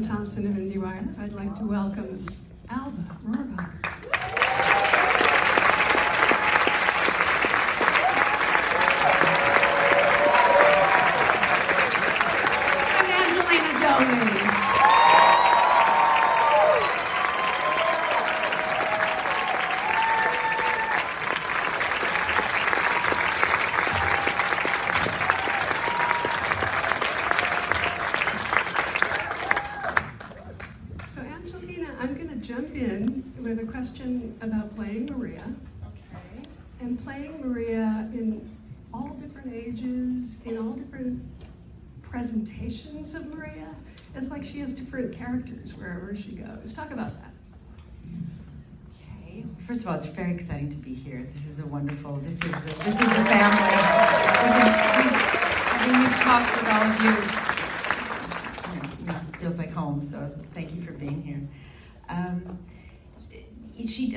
Thompson of IndieWire. I'd like to welcome Alba Rohrwacher. And Angelina Jolie. Jump in with a question about playing Maria. Okay. And playing Maria in all different ages, in all different presentations of Maria. It's like she has different characters wherever she goes. Talk about that. Okay. First of all, it's very exciting to be here. This is a wonderful, this is the family. Having these talks with all of you, feels like home, so thank you for being here. She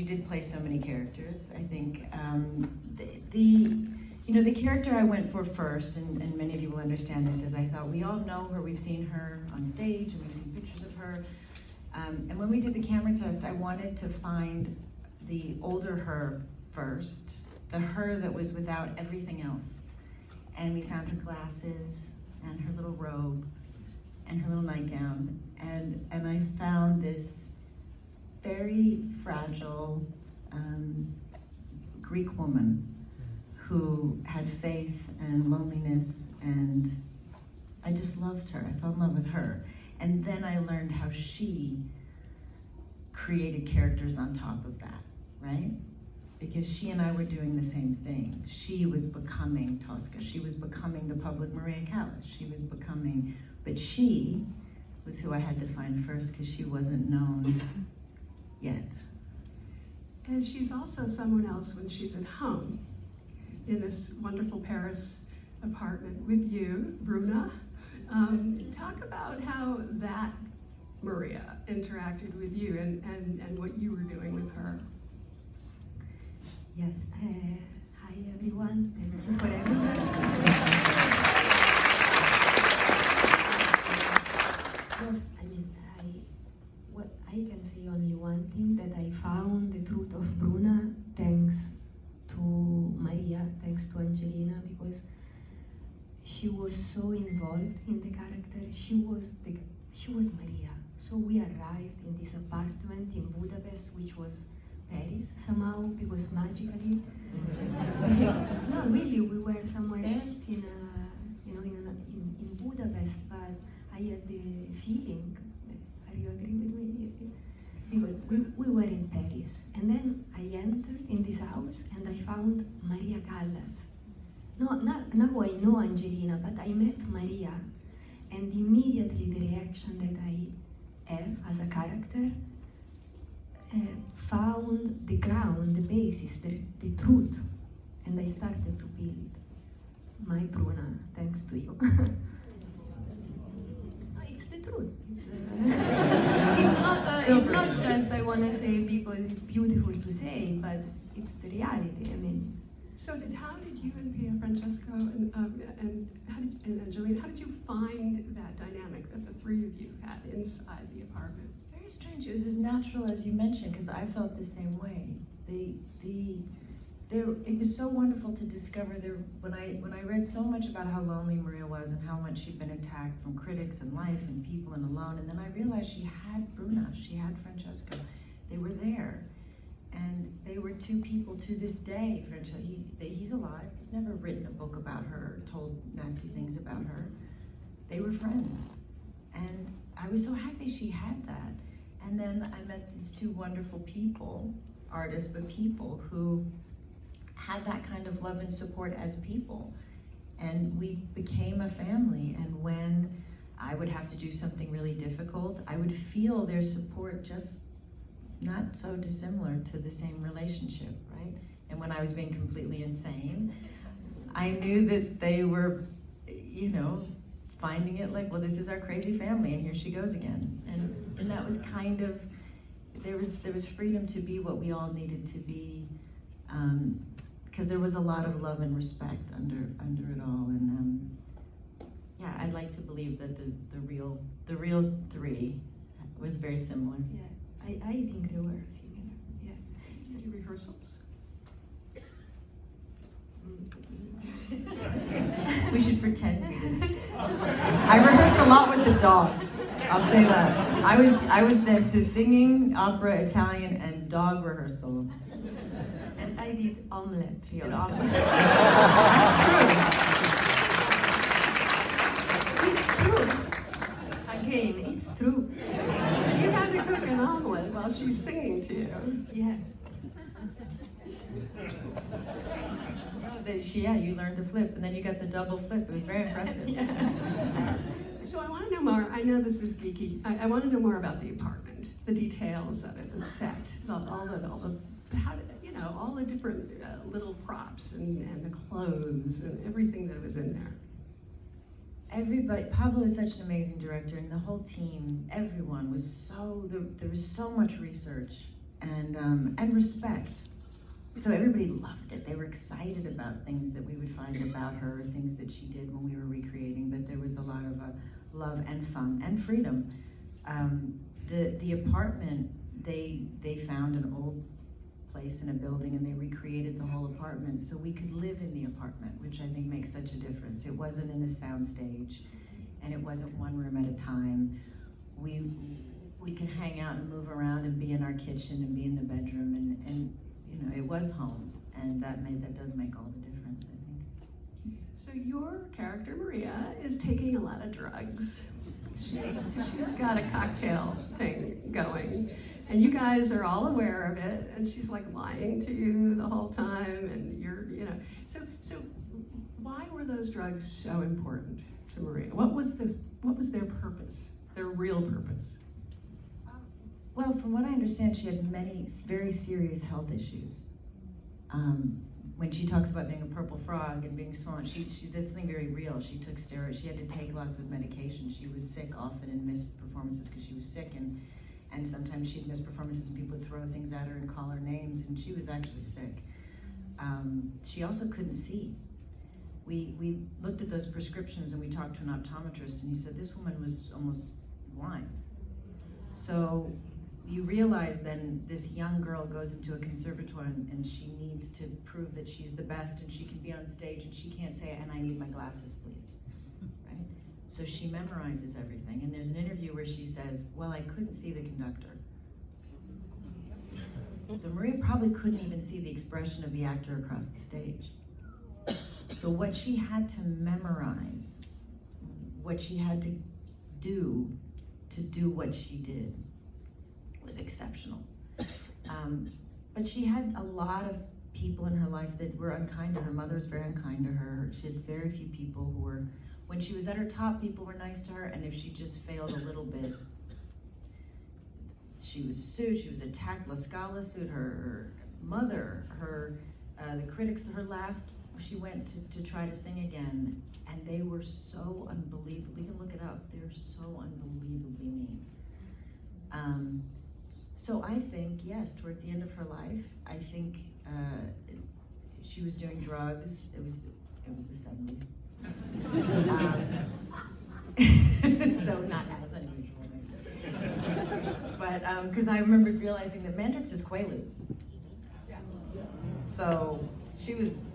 did play so many characters. I think the character I went for first, and many of you will understand this, is I thought we all know her, we've seen her on stage, and we've seen pictures of her. And when we did the camera test, I wanted to find the older her first, the her that was without everything else. And we found her glasses, and her little robe, and her little nightgown, and I found this very fragile Greek woman who had faith and loneliness, and I just loved her. I fell in love with her. And then I learned how she created characters on top of that, right? Because she and I were doing the same thing. She was becoming Tosca. She was becoming the public Maria Callas. She was becoming, but she was who I had to find first because she wasn't known yet. And she's also someone else when she's at home in this wonderful Paris apartment with you, Bruna. Talk about how that Maria interacted with you and what you were doing with her. Yes, hi everyone, thank you for having us. Yes, what I can say only one thing, that I found the truth of Bruna thanks to Maria, thanks to Angelina, because she was so involved in the character. She was Maria. So we arrived in this apartment in Budapest, which was Paris somehow, because magically, no, really, we were somewhere else in Budapest, but I had the feeling. Are you agree with me? Because we were in Paris, and then I entered in this house and I found Maria Callas. No, now I know Angelina, but I met Maria, and immediately the reaction that I have as a character found the ground, the basis, the truth, and I started to build my Bruna, thanks to you. It's the truth. It's not just I want to say because it's beautiful to say, but it's the reality. I mean. So how did you and Pierfrancesco and Angelina, how did you find that dynamic that the three of you had inside the apartment? Very strange. It was as natural as you mentioned, because I felt the same way. It was so wonderful to discover there when I read so much about how lonely Maria was and how much she'd been attacked from critics and life and people and alone, and then I realized she had Bruna, she had Francesco. They were there, and they were two people to this day. He's alive. He's never written a book about her, or told nasty things about her. They were friends, and I was so happy she had that. And then I met these two wonderful people, artists, but people who had that kind of love and support as people. And we became a family. And when I would have to do something really difficult, I would feel their support just not so dissimilar to the same relationship, right? And when I was being completely insane, I knew that they were, finding it like, well, this is our crazy family, and here she goes again. And that was kind of, there was freedom to be what we all needed to be, because there was a lot of love and respect under it all. And I'd like to believe that the real 3 was very similar. Yeah, I think they were similar. Yeah. Any rehearsals? We should pretend we did. I rehearsed a lot with the dogs. I'll say that. I was sent to singing, opera, Italian, and dog rehearsal. And I did omelette. She did also. omelette. It's true. Again, it's true. So you had to cook an omelet while she's singing to you. Yeah. You learned to flip, and then you got the double flip. It was very impressive. So I want to know more. I know this is geeky. I want to know more about the apartment, the details of it, the set, all the how did, you know, all the different little props and the clothes and everything that was in there. Everybody, Pablo is such an amazing director, and the whole team, everyone was there was so much research and respect. So everybody loved it. They were excited about things that we would find about her, things that she did when we were recreating, but there was a lot of love and fun and freedom. The apartment, they found an old place in a building and they recreated the whole apartment so we could live in the apartment, which I think makes such a difference. It wasn't in a soundstage and it wasn't one room at a time. We could hang out and move around and be in our kitchen and be in the bedroom and you know, it was home, and that does make all the difference, I think. So your character, Maria, is taking a lot of drugs. She's got a cocktail thing going, and you guys are all aware of it, and she's like lying to you the whole time, and you're, you know. So why were those drugs so important to Maria? What was their purpose, their real purpose? Well, from what I understand, she had many very serious health issues. When she talks about being a purple frog and being swollen, that's something very real. She took steroids. She had to take lots of medication. She was sick often and missed performances because she was sick, and sometimes she'd miss performances and people would throw things at her and call her names, and she was actually sick. She also couldn't see. We looked at those prescriptions and we talked to an optometrist, and he said this woman was almost blind. So you realize then this young girl goes into a conservatoire and she needs to prove that she's the best and she can be on stage and she can't say, and I need my glasses, please, right? So she memorizes everything. And there's an interview where she says, well, I couldn't see the conductor. So Maria probably couldn't even see the expression of the actor across the stage. So what she had to memorize, what she had to do what she did, was exceptional. But she had a lot of people in her life that were unkind to her. Her mother was very unkind to her. She had very few people who were, when she was at her top, people were nice to her, and if she just failed a little bit, she was sued, she was attacked. La Scala sued her mother, the critics, she went to try to sing again, and they were so unbelievable. You can look it up. They're so unbelievably mean. So I think, yes, towards the end of her life, I think she was doing drugs. It was the 70s. So not as unusual, maybe. But, because I remember realizing that Mandrix is Quaaludes. So she was,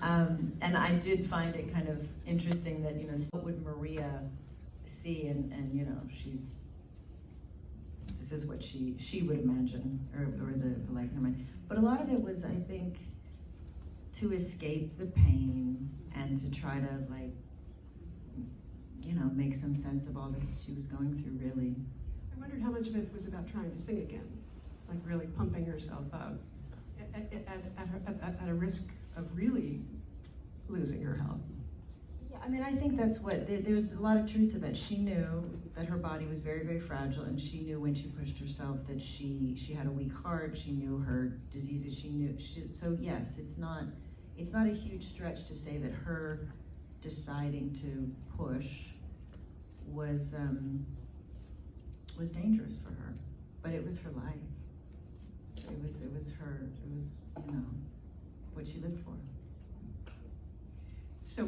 and I did find it kind of interesting that, you know, what would Maria see, and you know, this is what she would imagine, or the life in her mind. But a lot of it was, I think, to escape the pain and to try to, like, you know, make some sense of all that she was going through, really. I wondered how much of it was about trying to sing again, like really pumping herself up at a risk of really losing her health. Yeah, I mean, I think that's what, there's a lot of truth to that. She knew that her body was very, very fragile, and she knew when she pushed herself that she had a weak heart. She knew her diseases. So yes, it's not a huge stretch to say that her deciding to push was dangerous for her, but it was her life. So it was her, you know, what she lived for. So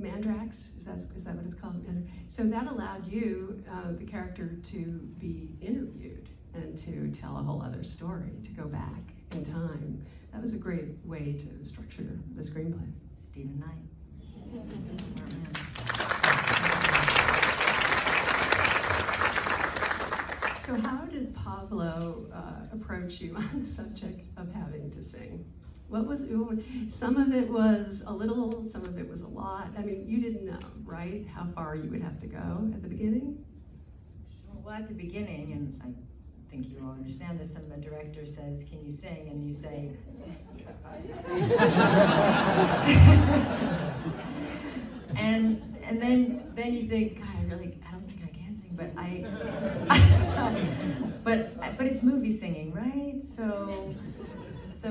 Mandrax, is that what it's called? So that allowed you, the character, to be interviewed and to tell a whole other story, to go back in time. That was a great way to structure the screenplay. Stephen Knight. Smart man. So how did Pablo approach you on the subject of having to sing? What was, some of it was a little, some of it was a lot. I mean, you didn't know, right, how far you would have to go at the beginning? Well, at the beginning, and I think you all understand this, and the director says, "Can you sing?" And you say, and then you think, God, I don't think I can sing, but it's movie singing, right? So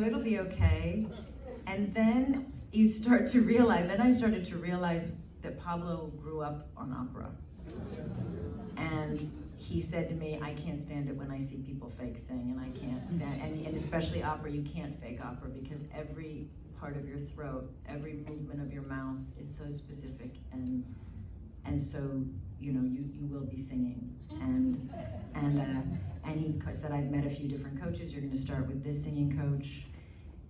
it'll be okay. And then you start to realize, then I started to realize that Pablo grew up on opera. And he said to me, I can't stand it when I see people fake sing, and I can't stand, and especially opera, you can't fake opera because every part of your throat, every movement of your mouth is so specific, and so, you know, you will be singing. And he said, I've met a few different coaches. You're gonna start with this singing coach.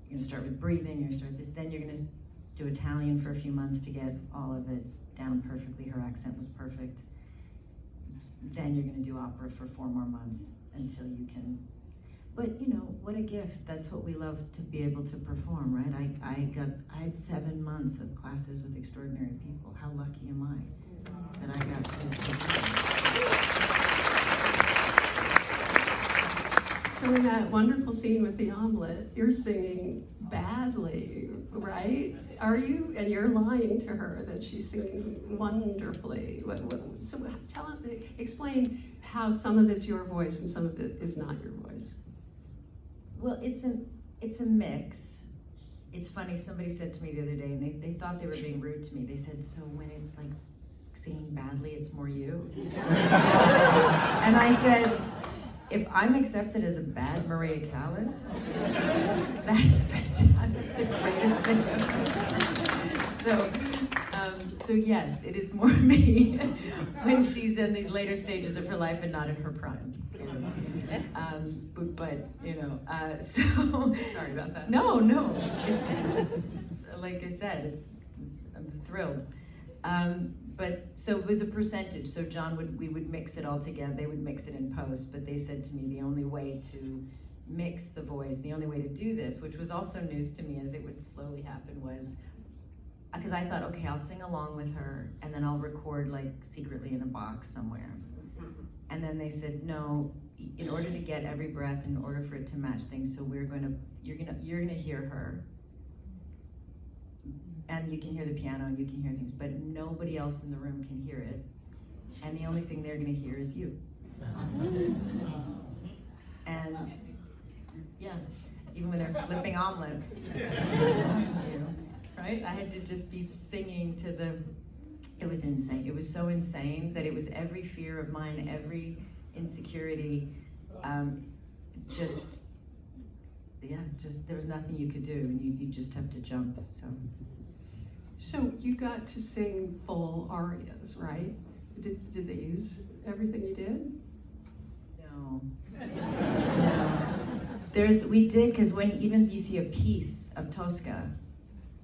You're gonna start with breathing, you're gonna start this, then you're gonna do Italian for a few months to get all of it down perfectly. Her accent was perfect. Then you're gonna do opera for 4 more months until you can, but you know, what a gift. That's what we love, to be able to perform, right? I had 7 months of classes with extraordinary people. How lucky am I that I got to perform? So in that wonderful scene with the omelet, you're singing badly, right? Are you? And you're lying to her that she's singing wonderfully. So explain how some of it's your voice and some of it is not your voice. Well, it's a mix. It's funny, somebody said to me the other day, and they thought they were being rude to me. They said, so when it's like singing badly, it's more you? And I said, if I'm accepted as a bad Maria Callas, that's fantastic. That's the greatest thing ever. So yes, it is more me when she's in these later stages of her life and not in her prime. But you know, so Sorry about that. No, it's like I said, I'm thrilled. But so it was a percentage. So we would mix it all together. They would mix it in post, but they said to me the only way to mix the voice, the only way to do this, which was also news to me as it would slowly happen, was because I thought, okay, I'll sing along with her and then I'll record like secretly in a box somewhere. And then they said, no, in order to get every breath, in order for it to match things, so you're gonna hear her. And you can hear the piano and you can hear things, but nobody else in the room can hear it. And the only thing they're gonna hear is you. And yeah, even when they're flipping omelets, you know, right? I had to just be singing to it was insane. It was so insane that it was every fear of mine, every insecurity, just there was nothing you could do, and you just have to jump, so. So you got to sing full arias, right? Did they use everything you did? No. We did, because when even you see a piece of Tosca,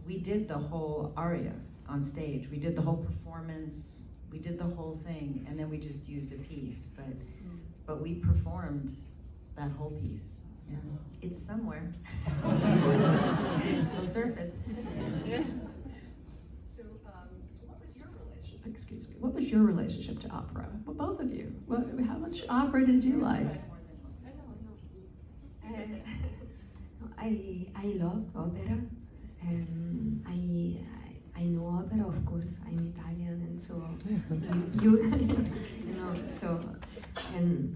we did the whole aria on stage. We did the whole performance, we did the whole thing, and then we just used a piece, but we performed that whole piece. Yeah. It's somewhere. It'll surface. So, what was your relationship to opera? Well, both of you. How much opera did you like? I love opera, and I know opera, of course. I'm Italian, and so you know. So, and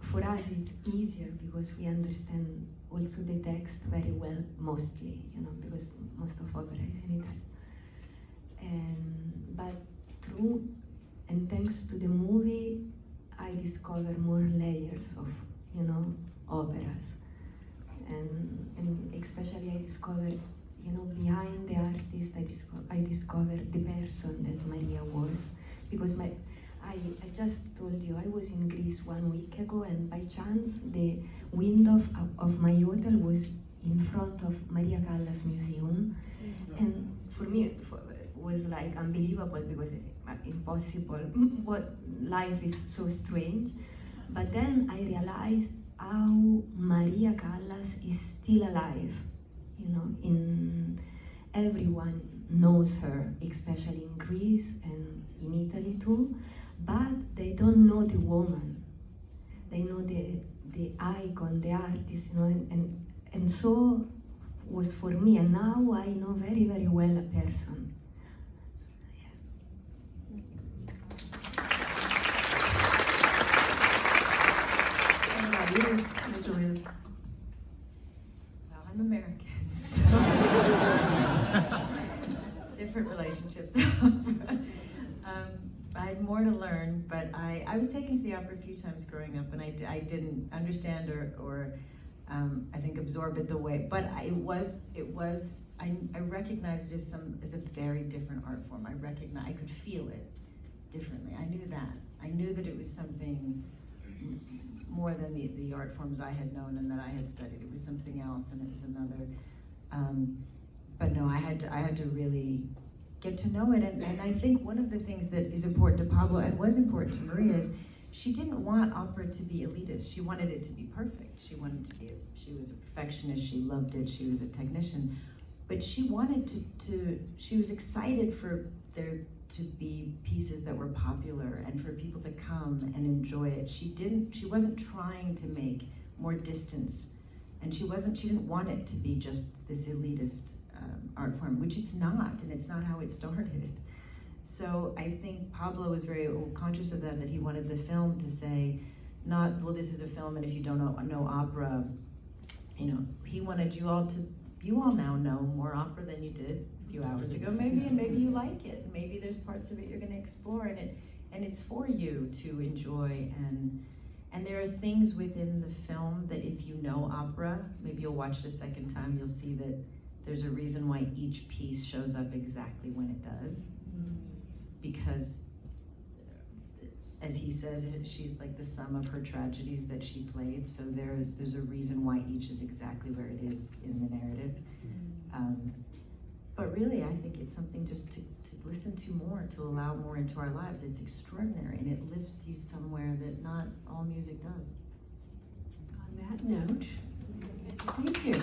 for us it's easier because we understand also the text very well, mostly, you know, because most of opera is in Italian. But through and thanks to the movie, I discover more layers of, you know, operas, and especially I discovered, you know, behind the artist, I discovered the person that Maria was, because I just told you I was in Greece 1 week ago, and by chance the window of my hotel was in front of Maria Callas Museum, and for me it was like unbelievable, because it's impossible. What life is so strange. But then I realized how Maria Callas is still alive. You know, everyone knows her, especially in Greece and in Italy too. But they don't know the woman. They know the icon, the artist, you know, and so was for me. And now I know very, very well a person. Angelina. Well, I'm American, so different relationships. I had more to learn, but I was taken to the opera a few times growing up, and I didn't understand or I think absorb it the way, but I recognized it as a very different art form. I could feel it differently. I knew that it was something more than the art forms I had known and that I had studied. It was something else, and it was another. But no, I had to really get to know it. And I think one of the things that is important to Pablo and was important to Maria is she didn't want opera to be elitist. She wanted it to be perfect. She was a perfectionist. She loved it. She was a technician. But she wanted she was excited for there to be pieces that were popular and for people to come and enjoy it. She wasn't trying to make more distance, and she didn't want it to be just this elitist art form, which it's not, and it's not how it started. So I think Pablo was very conscious of that he wanted the film to say, not, well, this is a film, and if you don't know opera, you know, he wanted you all now know more opera than you did a few hours ago, maybe, and maybe you like it. Maybe there's parts of it you're going to explore, and it's for you to enjoy. And there are things within the film that if you know opera, maybe you'll watch it a second time, you'll see that there's a reason why each piece shows up exactly when it does. Because, as he says, she's like the sum of her tragedies that she played, so there's a reason why each is exactly where it is in the narrative. But really, I think it's something just to listen to more, to allow more into our lives. It's extraordinary, and it lifts you somewhere that not all music does. On that note, thank you.